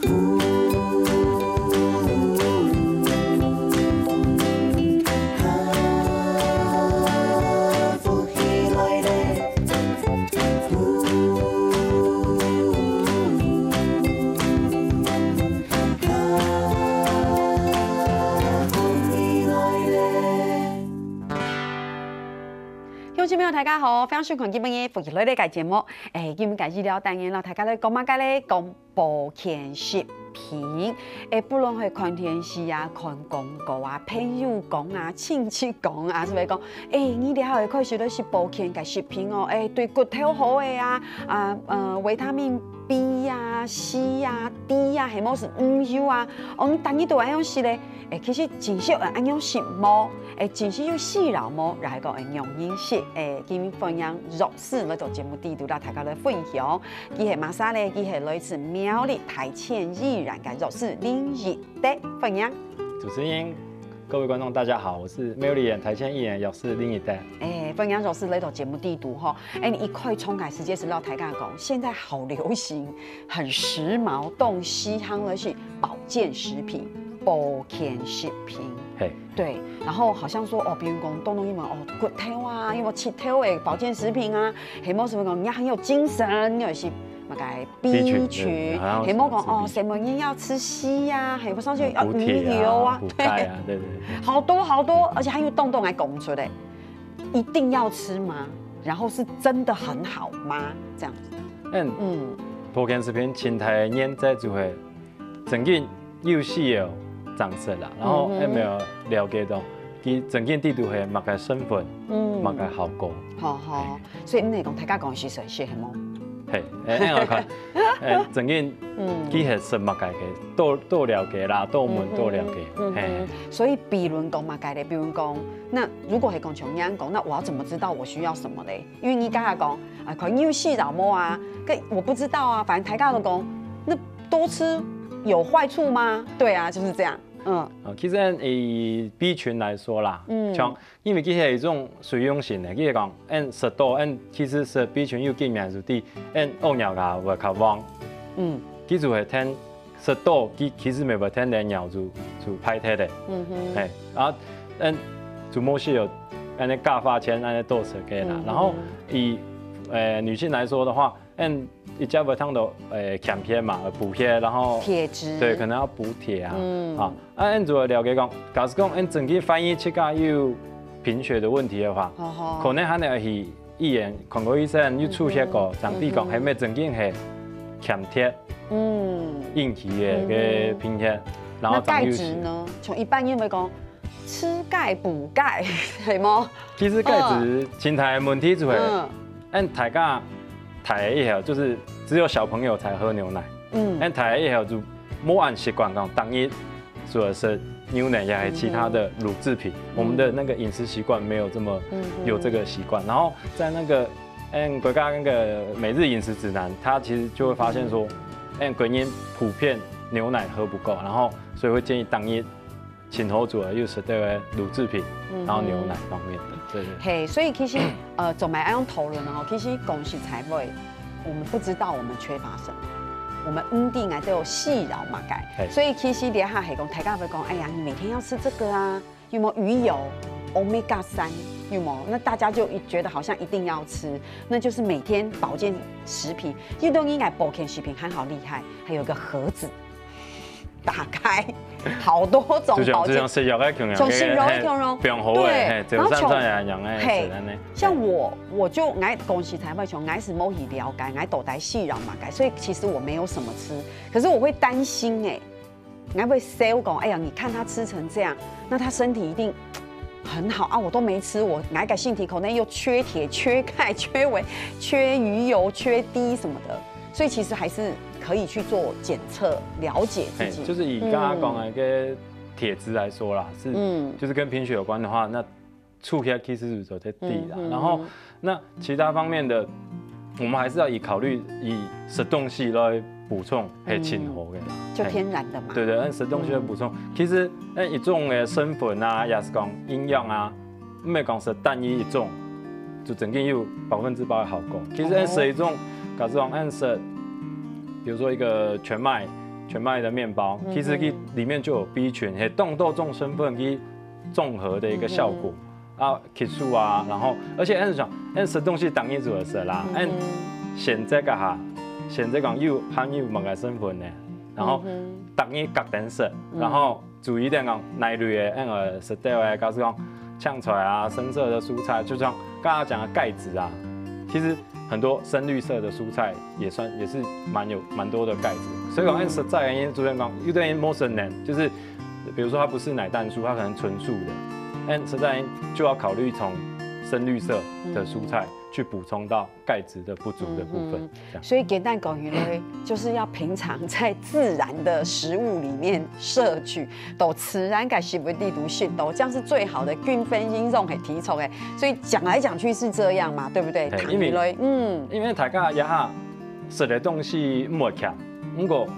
乡亲朋友大家好，非常喜欢今日福气类的节目。今日介绍了单元了，大家咧讲乜嘅咧？讲保健食品。不论係看电视啊、看广告啊、朋友讲啊、亲戚讲啊，是咪讲？你了後可以食到是保健嘅食品哦。對骨頭好嘅啊，維他命 B 啊、C 啊、D 啊，係冇是唔有啊。你等於都係樣食咧。其實真少人按樣食冇，真少有細佬冇，然後講用飲食，今日分享肉絲嚟做節目地度啦，大家嚟分享。佢係馬莎咧，佢係來自苗栗台茜薏仁嘅肉絲林奕德分享。主持人、各位觀眾，大家好，我是苗栗人台茜薏仁肉絲林奕德。分享肉絲嚟做節目地度哈，你一塊衝開世界是老大家講，現在好流行，很時髦，東西行的是保健食品。保健食品，对，然后好像说比如讲东英文骨头啊，因为切头的保健食品啊，系冇什么讲人家很有精神，有些乜嘅 B 群，系冇讲什么人要吃硒呀，系冇上去要鱼油啊，对，好多，而且还有动来拱出来，一定要吃吗？然后是真的很好吗？这样子，保健食品前台研制就会曾經有需要。長色啦，然後沒有了解到佢整件地圖係乜嘅身份，乜嘅效果。好，所以你講大家講是誰係冇？係，我看，整件佢係什乜嘅都了解啦，都門都了解。所以比如講乜嘅咧，比如講，那如果係講從樣講，那我要怎麼知道我需要什麼咧？因為你剛才講可能有細佬冇啊，我不知道啊，反正大家都講，那多吃。有壞處嗎？對啊，就是這樣。其實以 B 群來說啦，像因為佢係一種水溶性嘅，佢講食多，其實是 B 群有幾名就啲惡尿噶會較旺。佢就係聽食多，佢其實咪會聽啲尿就排泄嘅。然後就冇需要你加發前你多食嘅啦。然後以女性來說的話，一家會燙到欠鐵嘛，補鐵，然後鐵質，對，可能要補鐵啊。按做了解講，假使講整體翻譯七家有貧血的問題的話，可能可能係醫院看過醫生有出現過，當地講係咪整體係欠鐵，引起嘅貧血，然後那鈣質呢？從一般因為講吃鈣補鈣係嗎？其實鈣質前台問題就係按大家。台以後就是只有小朋友才喝牛奶，但台以後就冇按習慣講當日主要是牛奶也係其他的乳製品，我們的那個飲食習慣沒有這麼有這個習慣，然後在那個國家那個每日飲食指南，它其實就會發現說，國人普遍牛奶喝不夠，然後所以會建議當日前頭主要又是這個乳製品，然後牛奶方面的。嘿，所以其實總埋要討論哦。其實講實在話，我們不知道我們缺乏什麼，我們定係都有細胞嘛鈣。所以其實底下係講，大家會講，哎呀，你每天要吃這個啊，有冇魚油、Omega 3，有冇？那大家就覺得好像一定要吃，那就是每天保健食品。因為都應該保健食品很好厲害，還有個盒子。打開好多種保健，從食肉嘅形容，從食肉嘅形容，對，然後像我就愛講實在話，從愛是冇去了解，愛都帶細胞嘛鈣，所以其實我沒有什麼吃，可是我會擔心愛會 sell 講，哎呀，你看他吃成這樣，那他身體一定很好啊，我都沒吃，我愛個身體可能又缺鐵、缺鈣、缺維、缺魚油、缺 D 什麼的，所以其實還是。可以去做檢測，了解自己。就是以剛剛講的一個鐵質來說啦，就是跟貧血有關的話，那出血其實是就在低啦。然後那其他方面的，我們還是要考慮以食東西來補充，係清好嘅，就天然的嘛。對，按食東西來補充，其實一種嘅成分啊，也是講營養啊，唔係講食單一一種，就整件有100%的效果。其實按食一種，假如講按食。比如說一個全麥全麦的面包，其实里面就有 B 群，还冻豆种成分去综合的一个效果。啊，激素啊，然后而且按讲，食东西当一组的色啦，现在个哈，现在讲含有某个成分呢，然后当一各等色，然后注意点讲奶类的食物的，告诉讲呛出来啊，深色的蔬菜，就像刚刚讲的钙质啊，其实很多深绿色的蔬菜也是蛮多的钙质，所以讲实在原因，主持人讲有的人陌生人就是，比如说它不是奶蛋素，它可能纯素的，实在就要考虑从深绿色的蔬菜去补充到钙质的不足的部分。所以简单讲起来，就是要平常在自然的食物里面摄取，都自然嘅食物地图讯都，这样是最好的均分应用嘅提充诶。所以讲来讲去是这样嘛，对不对？因为大家也下食的东西唔会强，不过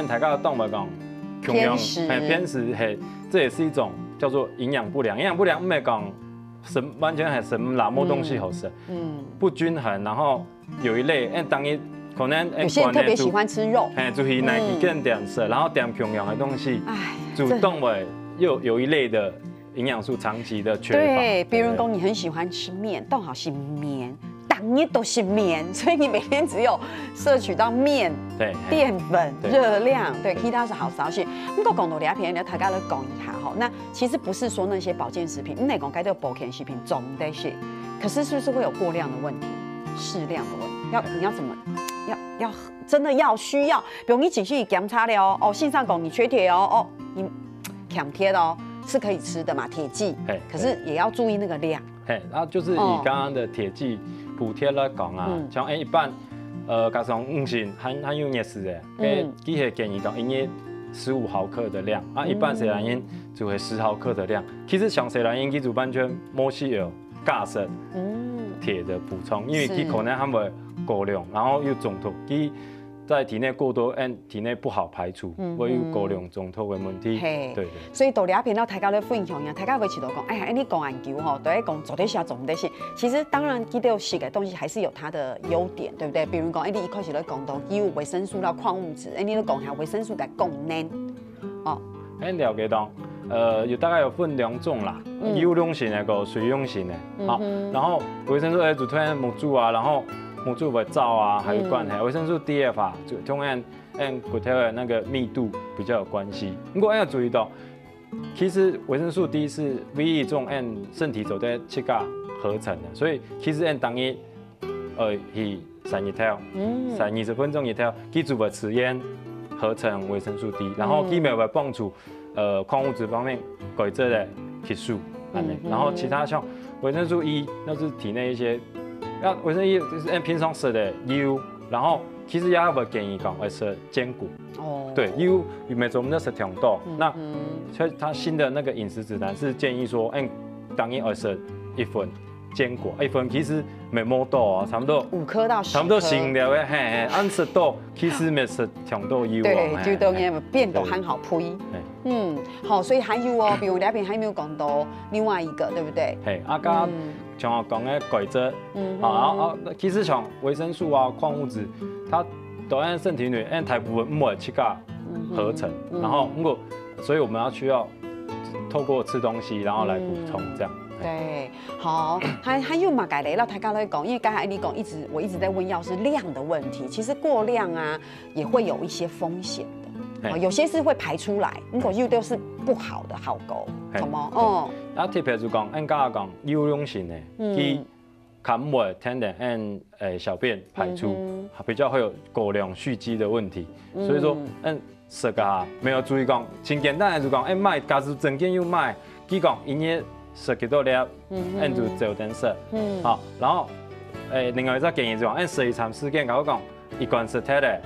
大家懂唔讲偏食，这也是一种叫做营养不良。营养不良唔系讲完全系什么哪么东西好吃，不均衡，然后有一类，当然可能有些人特别喜欢吃肉，就是奶更点色，然后点平阳的东西，主动为又有一类的营养素长期的缺乏。对，比如说你很喜欢吃面，都好是面。当然都是面，所以你每天只有摄取到面、淀粉、热量，对，其他是好少些。不过讲到两片，大家来讲一下哈。那其实不是说那些保健食品，那讲该叫保健食品总得是，可是是不是会有过量的问题、适量的问题？你要怎么？要真的需要，比如你情绪检查了哦，线上讲你缺铁哦，你欠铁哦，是可以吃的嘛，铁剂，可是也要注意那个量。然后就是以刚刚的铁剂补贴来讲啊，像一般加上5星含有热食的，机械建议讲应该15毫克的量啊，一般谁来因就会10毫克的量。其实像谁来因，基主完全没需要加深铁的补充，因为它可能还会过量，然后又中毒，在体内过多，体内不好排除，会有过量中毒的问题。对。所以到两片了，大家咧分享呀，大家会起头讲，哎呀，你讲研究吼，都在讲做得些做唔得些。其实当然，基督食的东西还是有它的优点，对不对？比如讲，你一开始咧讲到有维生素啦、矿物质，你咧讲下维生素嘅功能。哦，了解到，大概有分2种啦，有用型的个水用型的，好，然后维生素 A 就推母猪啊，然后。母猪的皂啊，还有灌溉维生素 D、F 啊，就同样骨头的那个密度比较有关系。不过要注意到，其实维生素 D 是唯一一种身体走在7个合成的，所以其实当一以30分钟一条，基础的吃烟合成维生素 D， 然后基本的帮助矿物质方面改善的激素，然后其他像维生素 E， 那是体内一些。那维生素 E 就是平常吃的 U， 然后其实也不建议讲会吃坚果。对 U 每周我们在吃甜豆，那所以它新的那个饮食指南是建议说，当然要吃1份坚果，1份其实没么多啊，差不多5颗到10颗，差不多行了的，按吃豆其实没吃甜豆 U 对，就当然变豆很好配。好，所以还有哦，比如那边还没有讲到另外一个，对不对？像我讲的钙质，其实像维生素啊、矿物质，它都在身体里大部分唔会去个合成，然后所以我们需要透过吃东西，然后来补充这样。对，好，还有嘛，改雷了，大家来讲，因为刚才你讲我一直在问药是量的问题，其实过量啊也会有一些风险的，有些是会排出来，如果又都是不好的好狗，什么特别就讲，刚刚讲有用型的，佢看不天然小便排出，比较会有过量蓄积的问题，所以说食个没有注意讲，很简单的就讲，买假如整件又买，佢讲因为食几多粒，就做点食，好，然后另外一个建议就讲，食一餐时间，我讲一罐食铁的，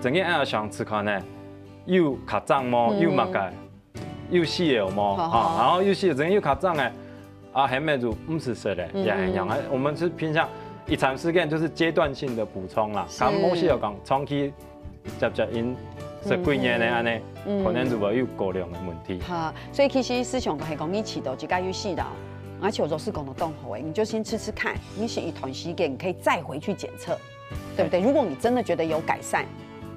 整件想吃看呢，又卡胀么，又嘛个。又细了么？然后又细了，整又卡胀还没就不是食的，也很样。我们是偏向一餐时间就是阶段性的补充啦。咁某些有讲长期接因食几年的安尼，可能就会有过量的问题。所以其实思想係講你吃到一家有細到，而且若是講到動好你就先吃吃看，你是一段時間，你可以再回去檢測，對不對？如果你真的覺得有改善。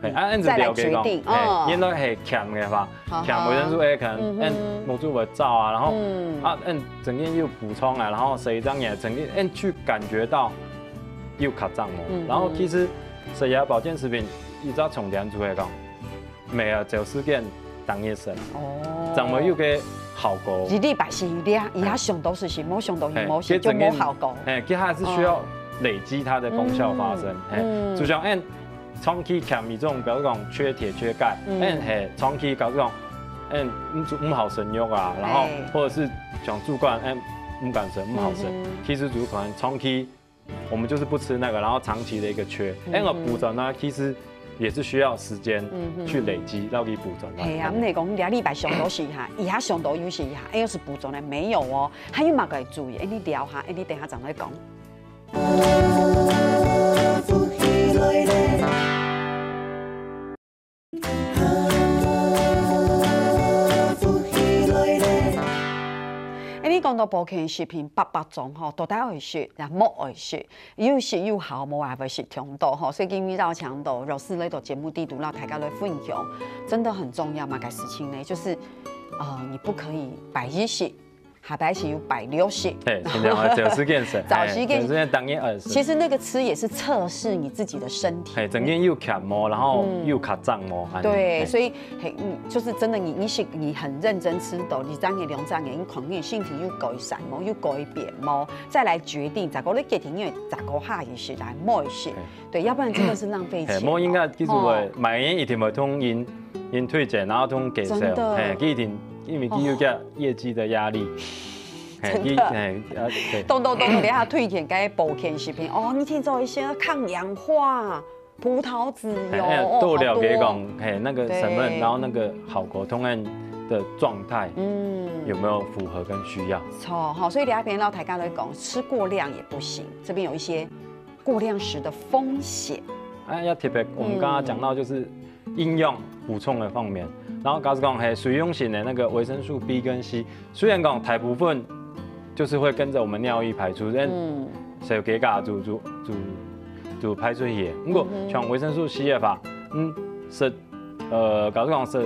再来决定。因为系欠嘅话，欠维生素 A 可能某处会照啊，然后整天又补充啊，然后谁张也整天去感觉到又卡胀哦。然后其实食药保健食品，依照重点做嚟讲，每日就是件当一生，怎么又嘅效果？一礼拜是一粒，以下上到是冇上到冇是就冇效果。其实还是需要累积它的功效发生。就像长期欠一种，比如讲缺铁、缺钙，系长期搞这种，唔好生育啊，然后或者是讲主管，唔敢生，唔好生。其实主可能长期我们就是不吃那个，然后长期的一个缺，个补充呢，其实也是需要时间去累积，到底补充。系啊，你讲2礼拜上到是哈，以下上到又是一下，又是补充的没有哦，还有嘛个注意，你聊下，你等下怎来讲。你讲到保健食品800种吼，到底会食，也莫会食，有食有效，无也会食强度吼。所以今日到强度，老师来到节目地图，让大家来分享，真的很重要嘛。个事情呢，就是你不可以百日食。下摆是有160食，对，尽量早时健食，早时健当然20。其实那个吃也是测试你自己的身体，整天又卡毛，然后又卡胀毛。对，所以就是真的你很认真吃到2张2张你肯定身体又改善毛，又改变毛，再来决定10个你决定因为10个下一食来莫一食，对，要不然真的是浪费钱。莫应该记住会，每年一定会通因推荐，然后通给谁？一定。因为有个业绩的压力，真的，动，等下推荐该保健食品哦，你听做一些抗氧化、葡萄籽油，都了解讲，那个成分，然后那个好果通案的状态，有没有符合跟需要？错，好，所以两边老大家来讲，吃过量也不行，这边有一些过量时的风险。要特别，我们刚刚讲到就是应用补充的方面。然后，告诉讲，水溶性的那个维生素 B 跟 C， 虽然讲大部分就是会跟着我们尿液排出，小给嘎就排出去。不过像维生素 C 的话，告诉讲是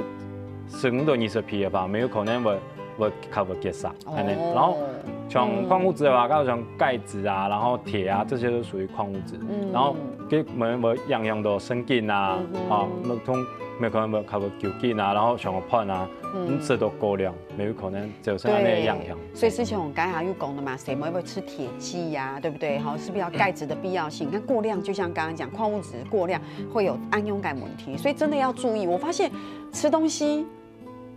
15到20%的话，没有可能会cover 结啥，然后像矿物质的话，告诉像钙质啊，然后铁啊，这些都属于矿物质。然后给我们样样都生筋啊，没有可能靠个球筋啊，然后像个胖啊，吃到过量，没有可能就剩那样样。所以之前我们刚才又讲的嘛，谁会吃铁剂呀，对不对？好，是不是要钙质的必要性？你看过量，就像刚刚讲，矿物质过量会有氨氧感问题，所以真的要注意。我发现吃东西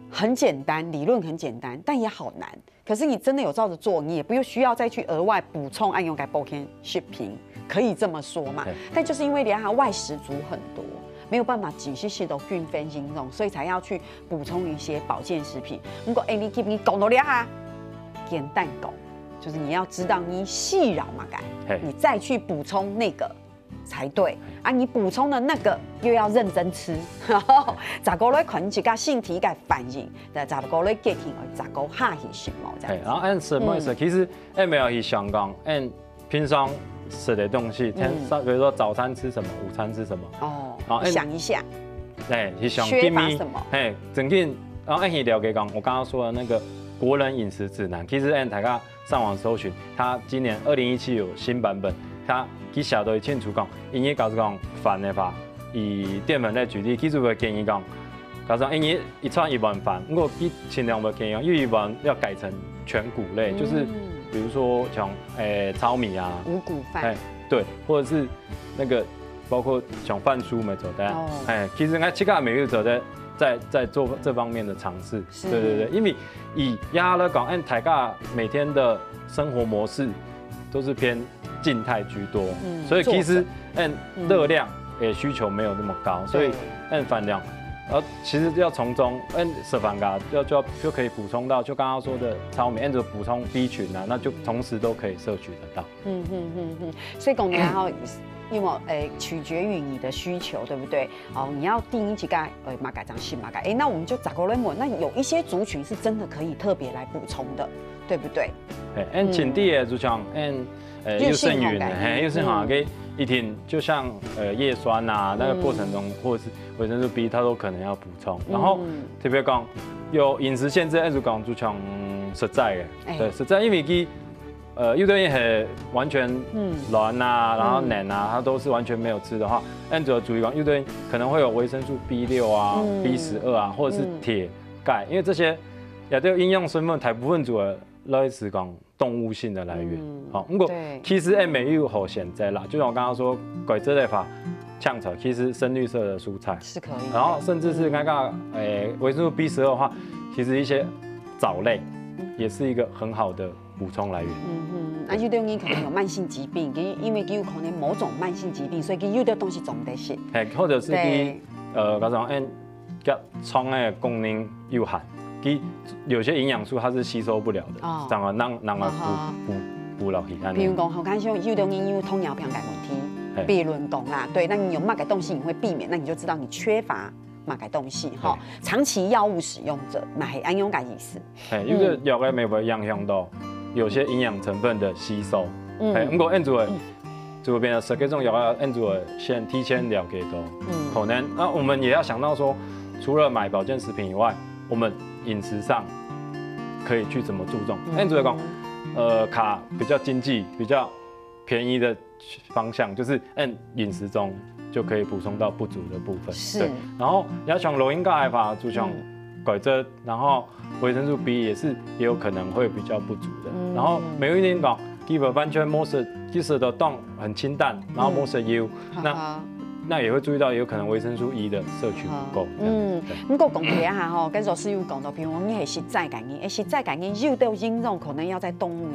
很简单，理论很简单，但也好难。可是你真的有照着做，你也不用需要再去额外补充氨氧钙保健食品，可以这么说嘛？但就是因为连它外食族很多。没有办法仔细的均分应用，所以才要去补充一些保健食品。如果你讲到了哈，简单讲，就是你要知道你细扰嘛改，你再去补充那个才对啊。你补充的那个又要认真吃，10个月可能一个身体嘅反应，10个月家庭10个下去食物这样。然后按什么意思？其实没有去想讲，平常吃的东西，比如说早餐吃什么，午餐吃什么。想一下，去想缺乏什么？整天，然后了解讲，我刚刚说的那个国人饮食指南，其实大家上网搜寻，它今年2017有新版本，它其实都清楚讲，因为告诉讲饭的话，以淀粉来举例，其实会建议讲，告诉讲，因为一餐一碗饭，不过尽量不建议，因为一碗要改成全谷类，就是比如说像糙米啊，五谷饭，对，或者是那个。包括像饭书没走的，其实其他每日走在做这方面的尝试，对，因为以亚来讲，大家每天的生活模式都是偏静态居多，所以其实热量需求没有那么高，所以饭量，其实要从中食饭噶就可以补充到，就刚刚说的糙米，就补充 B 群啊，那就同时都可以摄取得到。所以讲然后。因为取决于你的需求，对不对？哦，你要定一几个马改张细马改，那我们就找个人问，那有一些族群是真的可以特别来补充的，对不对？按前地的就像优胜云，优胜好给一天，就像叶酸啊，那个过程中或者是维生素 B， 它都可能要补充。然后特别讲有饮食限制，就讲就像实在的，对，实在因为佢有的人很完全软啊，然后黏啊，它都是完全没有吃的话，按照注意讲，有的人可能会有维生素 B6啊、B12啊，或者是铁、钙，因为这些也都有营养成分，大部分主要来自讲动物性的来源。好，不过其实没有好选择啦，就像我刚刚说，鬼这类法炝炒，其实深绿色的蔬菜是可以，然后甚至是刚刚维生素 B12的话，其实一些藻类也是一个很好的补充来源。那有的人可能有慢性疾病，因为有可能某种慢性疾病，所以有的东西总得吃。或者是佢嗰種甲腸的功能有限，佢有些营养素它是吸收不了的，然後讓補落去。比如講，好看像有的人有糖尿病的問題，別論講啦，對，那你有哪個東西你會避免，那你就知道你缺乏哪個東西哈。長期藥物使用者，那係安樣個意思？有個藥嘅咪會影響到有些營養成分的吸收。不過按住嘅，就變成這種藥啊，按住嘅先提前了解到，可能那我們也要想到說，除了買保健食品以外，我們飲食上可以去怎麼注重？按住嚟講，卡比較經濟、比較便宜的方向，就是按飲食中就可以補充到不足的部分。對，然後要像老鷹鈣法，就像钙質，然後維生素 B 也有可能會比較不足的。然後每一年講，基本完全冇食，即使的當很清淡，然後冇食油，那也會注意到有可能維生素 E 的攝取不夠。不過講起一下吼，跟老師有講到，譬如講你係實在感應，實在感應有的應用可能要在動物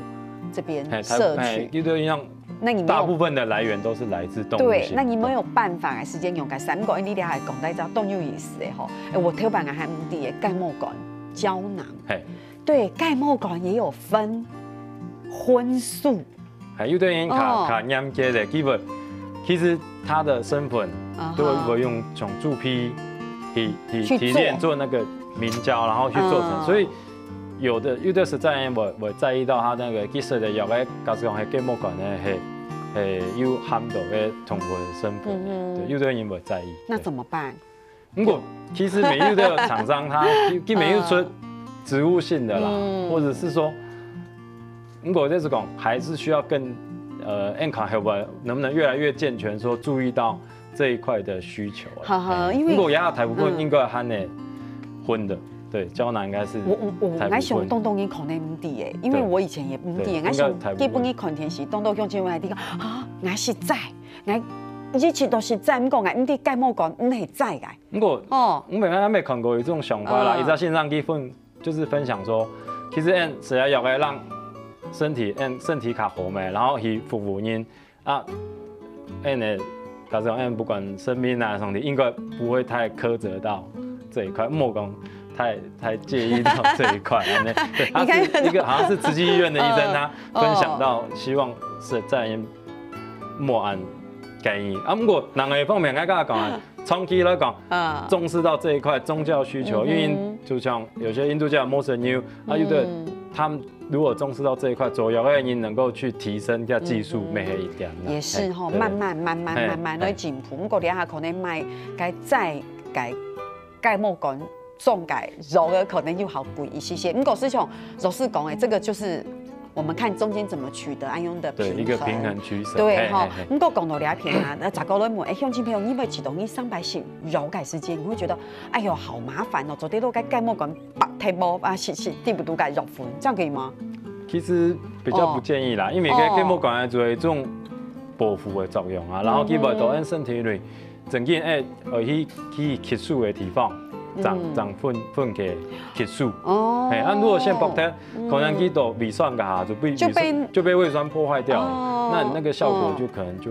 這邊攝取。有的應用，那你大部分的來源都是來自動物。對，那你沒有辦法時間用嘅3個，你哋係講到一隻動有意思嘅吼，我特別係唔啲嘅鈣末桿膠囊。對，鈣末桿也有分荤素。有的人卡黏結的，基本其實它的生粉都會用種豬皮提煉做那個明膠，然後去做成，所以有的實在我在意到它那個其實的藥嘅，假如講係鈣末桿呢係有含到嘅同類成分，對，有的人會在意。那怎麼辦？不過其實每一個廠商它沒有出植物性的啦，或者是說。如果這是講，還是需要更健康能不能越來越健全，說注意到這一塊的需求。因為如果大部分應該含的葷的，對，膠囊應該是。我想東東也可能唔啲嘅，因為我以前也唔啲嘅。我想基本嘅看電視，東東向前話啲講我實在，我以前都實在，唔講我唔啲鈣末桿唔係真嘅。不過我沒看過有這種想法啦，一在線上就是分享說，其實食下藥嘅讓身體卡活美，然後去服務人啊，假設不管生命啊什麼的，應該不會太苛責到這一塊，莫講太介意到這一塊。對，他是一個好像是慈濟醫院的醫生，他分享到希望是在莫按建議。不過人嘅方面，我剛才講，長期來講，重視到這一塊宗教需求，因為就像有些印度教莫神牛啊，有的他們。如果重視到這一塊，左右嘅人能夠去提升嘅技術，咩係一點。也是吼，慢慢來進步。不過你下可能買該再改鈣末桿重改肉嘅可能又好貴一些。不過師兄，老師講誒，這個就是我們看中間怎麼取得安用的平衡。對，一個平衡取捨。對哈。不過講到兩片啊，那雜個人問，鄉親朋友，你會啟動你300型肉改時間，你會覺得，哎呦，好麻煩哦，做啲都該鈣末桿白體膜啊，是地不都該肉粉，這樣可以嗎？其實比較不建議啦，因為鈣末桿係做一種保護的作用啊，然後基本都喺身體裏，整件去吸收的地方，長分嘅吸收。如果先薄貼，可能佢都胃酸㗎就被胃酸破壞掉，那個效果就可能就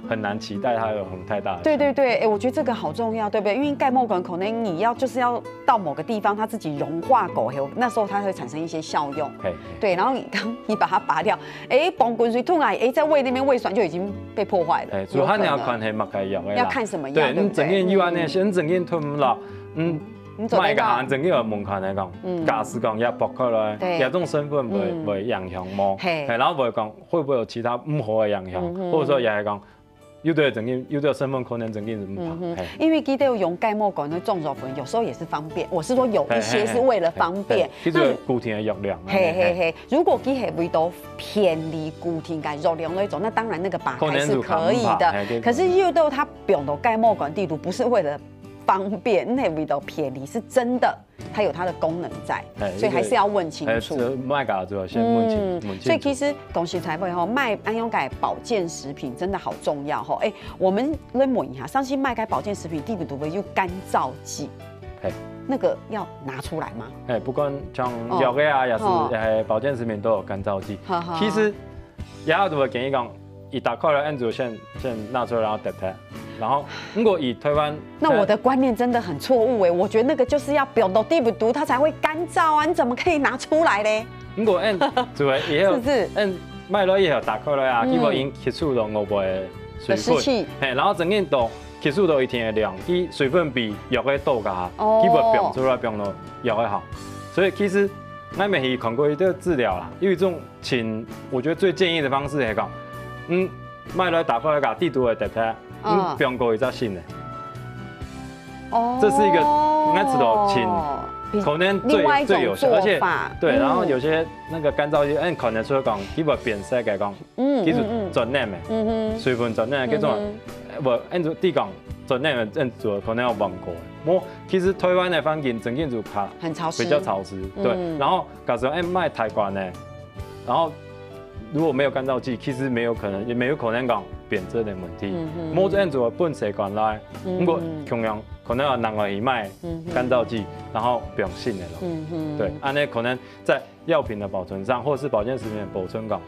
很难期待它有很太大的。对对对，我觉得这个好重要，对不对？因为钙镁管可能你就是要到某个地方，它自己融化过后，那时候它会产生一些效用。对，然后你把它拔掉，膀胱水突然在胃那边胃酸就已经被破坏了。主要你要看系乜嘅药要看什么药，对，你整天要安尼，先整天吞唔落，卖个行整个门槛来讲，假使讲也包括来，也这种身份袂影响么？然后袂讲会不会有其他不好的影响，或者说也系讲。有的整件，有的身份可能整件是唔好。因为记得用钙镁管的种植粉，有时候也是方便。我是说有一些是为了方便。那固定的药量。如果佢系为到偏离固定嘅药量那种，那当然那个拔开是可以的。可是又到它用到钙镁管地图，不是为了方便，那味道偏离是真的。它有它的功能在，所以还是要问清楚。卖噶主要先问清楚。所以其实讲实在话，卖安用钙保健食品真的好重要哈。我们来问一下，上期卖钙保健食品，第不读就干燥剂，那个要拿出来吗？不管像药嘅啊，也是保健食品都有干燥剂。其实也有就会建议讲，一打开来按住先拿出来，然后滴滴。然后，如果以台湾，那我的观念真的很错误哎，我觉得那个就是要表到地不毒，它才会干燥啊，你怎么可以拿出来嘞？如果按做以后，按卖落以后打开来啊，基本因吸收到5倍水分，然后整件都吸收到一定的量，伊水分比药的多噶，基本表出来表到药的好，所以其实我们是看过一个治疗啦，有一种我觉得最建议的方式是讲，卖落打开来把地毒的滴滴。不用过一只新的，这是一个应该知道可能最有效，而且对，然后有些那个干燥剂，可能说讲，基本变色嘅讲，其实转黏的，水分转黏嘅叫做，按照地讲转黏的，按做可能要忘过。我其实台湾的环境整件就很潮湿，比较潮湿，对，然后假设卖太惯呢，然后如果没有干燥剂，其实也没有可能讲。变质的问题，摸这样做本习惯来，如果同样可能要拿来卖干燥剂，然后不用信的了，对，安尼可能在药品的保存上，或者是保健食品的保存上，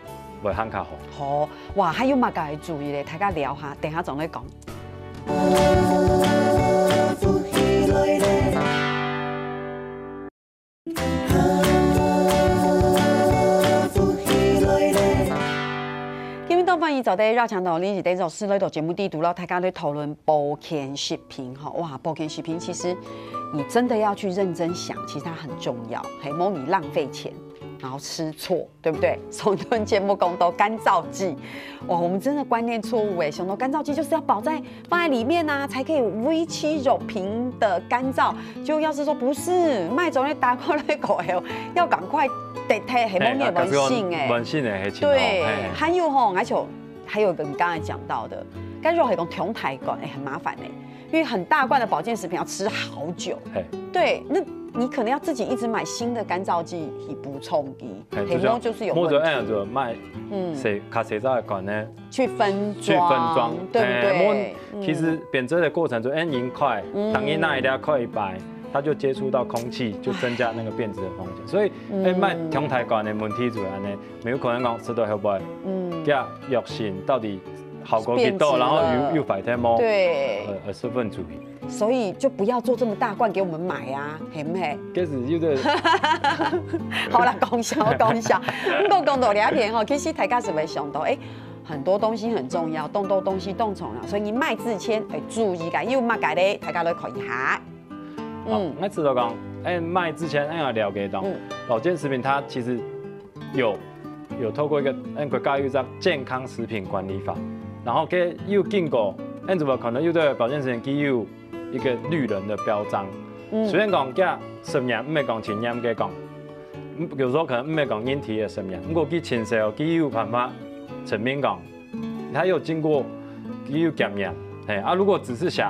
会很较好。好，哇，还有乜该注意咧？大家聊下，等下仲来讲。欢迎走在绕墙头，你是在做室内的节目地图了，大家在讨论保健食品哈，哇，保健食品其实你真的要去认真想，其实它很重要，还莫你浪费钱，然后吃错，对不对？上顿节目讲到干燥剂，哇，我们真的观念错误哎，想到干燥剂就是要放在里面啊，才可以维持肉品的干燥。就要是说不是，卖走那打过来口后，要赶快得太很莫念文性哎，文性的对，还有吼，而且还有一个你刚才讲到的，干肉还有中台管很麻烦哎，因为很大罐的保健食品要吃好久，对，那你可能要自己一直买新的干燥剂去补充就是有问题。或者按照卖卡谁在管呢？去分装，对不对？其实变质的过程中，银块，当你那一条块一摆，它就接触到空气，就增加那个变质的风险。所以，卖中台管的问题就安尼，没有可能讲吃到后摆，加药性到底效果几多，然后又摆天么？对，十分注意。所以就不要做这么大罐给我们买啊，嘿不嘿？其实有点。好啦，讲笑。不过讲到两天吼，其实大家是会想到，很多东西很重要，动东西动宠了，所以你卖之前注意噶，有乜嘅咧，大家都可以下。我知道讲，卖之前要了解到，保健食品它其实有透过一个国家有个健康食品管理法，然后给有经过，怎么可能有对保健食品有一个绿人的标章，虽然讲加10年，唔系讲前年嘅讲，有时候可能唔系讲引体的10年，不过佢前时候佢有办法层面讲，他有经过佢有检验，如果只是写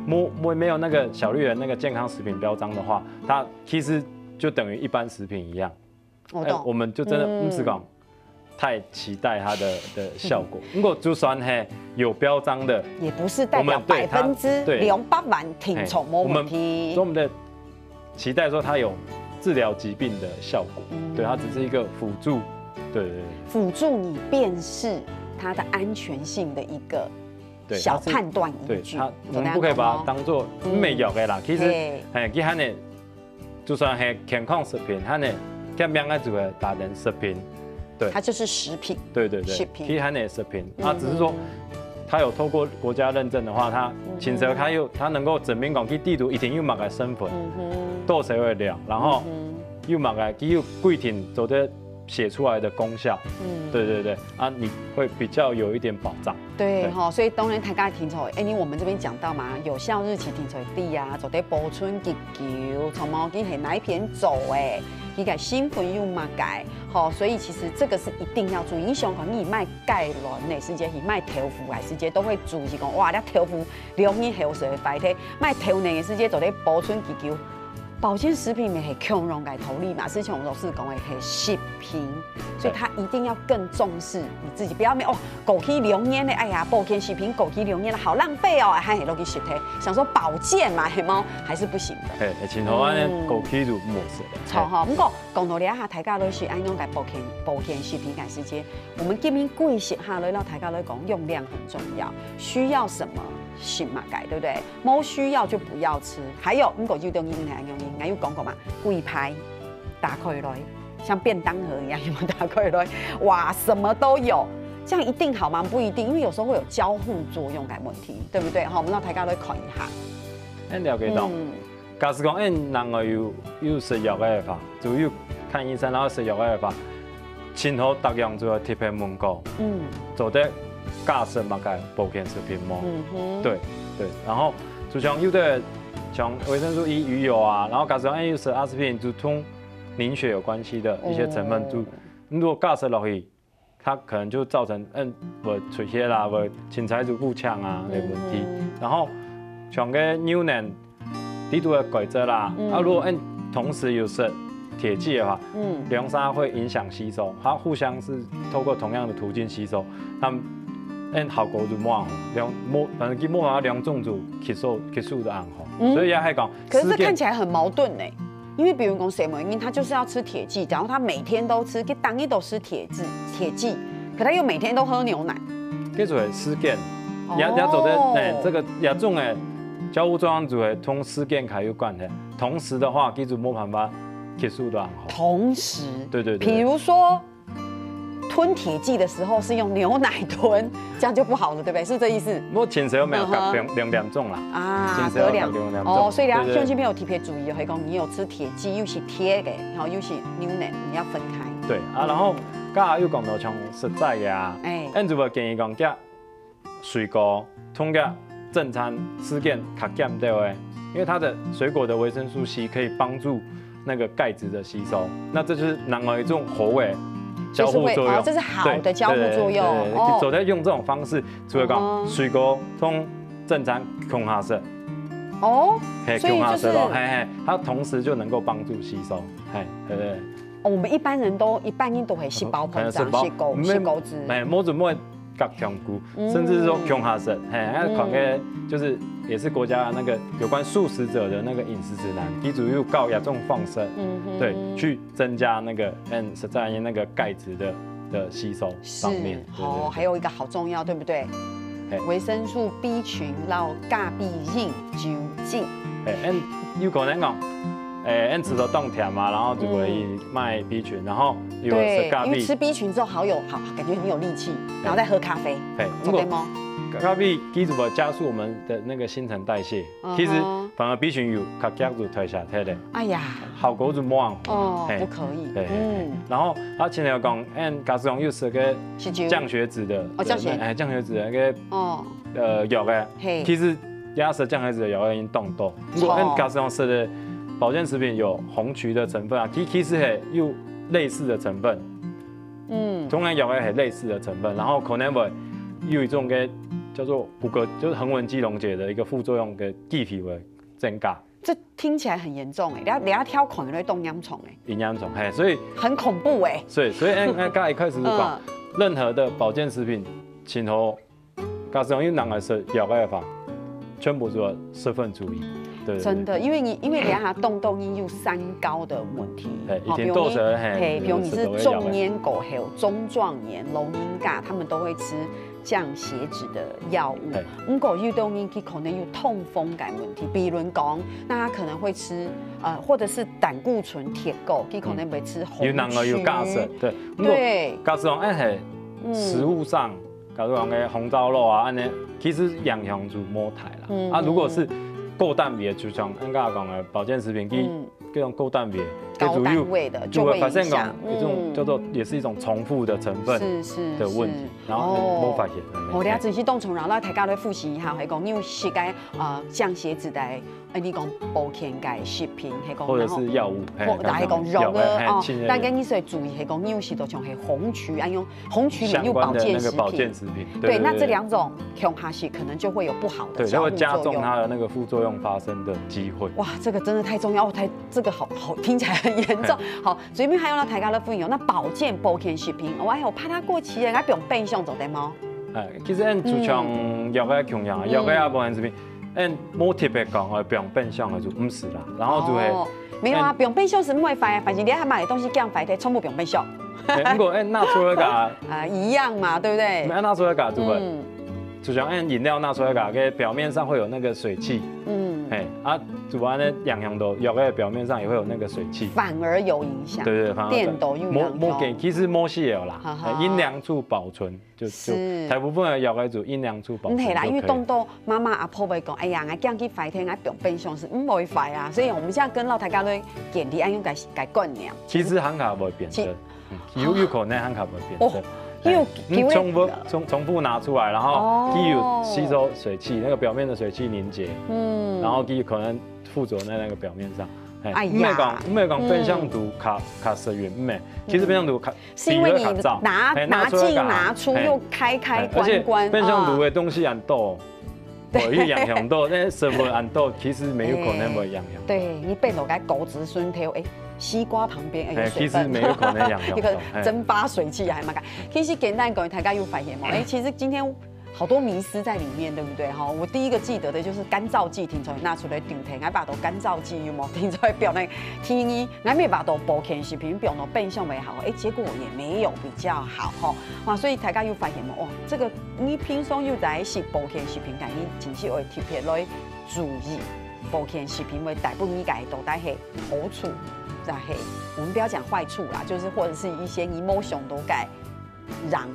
没有那个小绿人那个健康食品标章的话，它其实就等于一般食品一样，我们就真的不是讲。太期待它的效果。如果就算有标章的，也不是代表200%万听从没问题。我们的期待说它有治疗疾病的效果，对，它只是一个辅助，对。辅助你辨识它的安全性的一个小判断依据。我们不可以把它当做美药的啦。其实，佢喊的就算是健康食品，喊的咁样嘅就係大人食品，对，它就是食品。对，食品，佢喊的食品，只是说。它有透过国家认证的话，它其实它能够证明讲，佢地图一定有某个成分，多少的量，然后有某个佢有规定做的写出来的功效，对你会比较有一点保障。对哈，所以当然大家听出来，我们这边讲到嘛，有效日期听出来低啊，做啲保存结球，从毛巾系哪一片走伊个新粉又嘛钙，好，所以其实这个是一定要注意。你想讲你卖钙卵的时间，是卖豆腐的时间，都会注意讲哇，你豆腐容易后水白体，卖豆奶的时间做咧保存结球。保健食品咪系强容来投入嘛，之前我们都是讲的系食品，所以他一定要更重视你自己，不要枸杞龙烟的，哎呀，保健食品枸杞龙烟的好浪费哦，还很落去食体，想说保健嘛，系冇，还是不行的。前头安枸杞就冇事的。错哈，不过讲到了下，大家都是按用个保健食品赶时间，我们今天贵些下来，让大家来讲用量很重要，需要什么？食物钙，对不对？冇需要就不要吃。还有，我就中医跟台用应该有讲过嘛，贵派打开来，像便当盒一样，有没有打开来？哇，什么都有，这样一定好吗？不一定，因为有时候会有交互作用的问题，对不对？好，我们让大家来看一下。了解到，假使讲，人个有食药嘅法，就有看医生，然后食药嘅法，前后大样就要特别问过，做得。加食物嘅保健食品吗？对，然后就像有的像维生素 E、鱼油啊，然后加上有食阿司匹林，就同凝血有关系的一些成分，就如果加食落去，它可能就造成我出血啦，我青菜就不呛啊的问题。然后像个牛奶、低度的钙质啦，如果同时有食铁剂的话，两沙会影响吸收，它互相是透过同样的途径吸收，它们。效果就冇反正佢冇法两种就吸收的暗号，所以也系讲。可是这看起来很矛盾呢，因为比如讲谁某因他就是要吃铁剂，然后他每天都吃，佢当日都吃铁剂，可他又每天都喝牛奶。叫做失健，也做的这个也种的交互作用就会同失健开有关的。同时的话，记住冇办法吸收的暗号。同时，对。比如说。吞铁剂的时候是用牛奶吞，这样就不好了，对不对？是这意思？我前时有没有两种啦？啊，隔两哦，所以大家兄弟朋友特别注意，可以讲你有吃铁剂，又是铁的，然后又是牛奶，你要分开。对啊，然后刚才又讲到像实在的啊，按住我建议讲，加水果通过正餐吃减卡减掉的，因为它的水果的维生素 C 可以帮助那个钙质的吸收，那这就是另外一种口味。交互作用，这是好的交互作用。走在用这种方式，除了讲水果通正常空下色，所以就是它同时就能够帮助吸收，对。我们一般人都会细胞膨胀，细狗子，某种会甲强骨，甚至是说空下色，看个就是也是国家那个有关素食者的那个饮食指南，基主又高亚重放生，对，去增加那个实在那个钙质的吸收方面。还有一个好重要，对不对？维生素 B 群、老咖 B 因、酒精。有可能讲，吃到冻甜嘛，然后就会卖 B 群，然后有吃咖 B， 因为吃 B 群之后好感觉很有力气，然后再喝咖啡，对吗？咖啡基础加速我们的那个新陈代谢，其实反而 B 群有卡加入退下来的。哎呀，效果就冇不可以。然后他前头讲，假使讲又是个降血脂的，降血脂的个药的，其实也是降血脂的药已经动多。如果假使讲吃的保健食品有红曲的成分啊，其实系有类似的成分，同样药的系类似的成分，然后可能会有一种个。叫做骨骼，就是横纹肌溶解的一个副作用的气体会增加。这听起来很严重你要挑可能会动养虫营养虫所以很恐怖所以刚才一开始就讲，任何的保健食品，前后，假使用人来食药的法，全部都要十分注意。对，真的，因为等下动因有三高的问题，比如你是中烟狗，还有中壮年、龙鹰咖，他们都会吃降血脂的药物。不过有的人可能有痛风感问题，比如讲，那他可能会吃或者是胆固醇铁垢，他可能会吃红曲。有人有假设，对，对，假设讲系食物上，假如讲个红烧肉啊，安尼其实影响就无太啦。如果是高蛋白，就像俺刚才讲的保健食品，这种高蛋白、高单位的就会影响，有这种叫做也是一种重复的成分的问题，然后无发现。我俩仔细动从然后大家来复习一下，系讲你有食该降血脂的，你讲保健嘅食品，系讲或者是药物，但系讲肉的但跟你说注意，系讲你有时就像系红曲，用红曲里有保健食品，对，那这两种用下去可能就会有不好的对，就会加重它的那个副作用发生的机会。哇，这个真的太重要，这个好听起来很严重。好，这边还有大家的分享，那保健食品，我还有怕它过期的，不用变相做对吗？其实按就像药嘅供应，药嘅保健食品，按冇特别讲不用变相的就唔是啦，然后就会没有啊，不用变相是唔会坏，反正你还买的东西降坏的，全部不用变相。不过按拿出来个一样嘛，对不对？按拿出来个就会，就像按饮料拿出来个，表面上会有那个水汽，主要呢两样都药嘅表面上也会有那个水汽，反而有影响。对，反而电都有影响。其实冇事啦，阴凉处保存就大部分的药嘅就阴凉处保存。係啦，因為當到媽媽阿婆會講，哎呀，我驚佢壞天，我不用變相是唔會壞啊，所以我們現在跟老大家都建議，按用改觀念。其實含卡不會變色，有可能含卡不會變色。重复拿出来，然后它有吸收水汽，那个表面的水汽凝结，然后它可能附着在那个表面上。唔係講變相度卡實源，唔係，其實變相度是因為你拿進拿出又開關，變相度的東西很多，有影響到，那什麼很多，其實沒有可能會影響。對，你變到個狗子孫條，西瓜旁邊有水分，其實沒有可能影響到，蒸發水汽還蠻緊。其實簡單講，大家有發現嗎？其實今天好多迷思在裡面，對不對？哈，我第一個記得的就是乾燥劑，聽出來拿出來頂聽，我把到乾燥劑有冇聽出來表那天醫，我沒把到保健食品表呢變相為好，結果也沒有比較好哈。哇，所以大家有發現嗎？哇，這個你平常又在食保健食品，但你真是會特別來注意保健食品會大部分嘅都帶係好處。我們不要講壞處啦，就是或者是一些 emotion 都該讓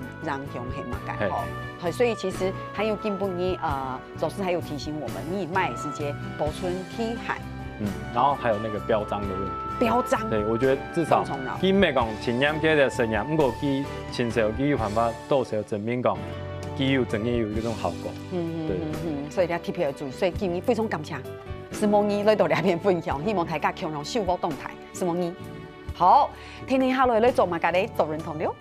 用黑嘛該哈，所以其實還有根本你總是還有提醒我們，你賣時間保存體含，然後還有那個標章的問題。標章，對，我覺得至少佢唔係講清驗嘅嘅成分，不過佢親手佢有辦法到時候證明講佢有真嘅有嗰種效果。對，所以你要特別注意，所以今日非常感謝。是夢姨來到兩邊分享，希望大家共同幸福動態。是夢姨，好，聽下來咧做乜嘅咧做認同了。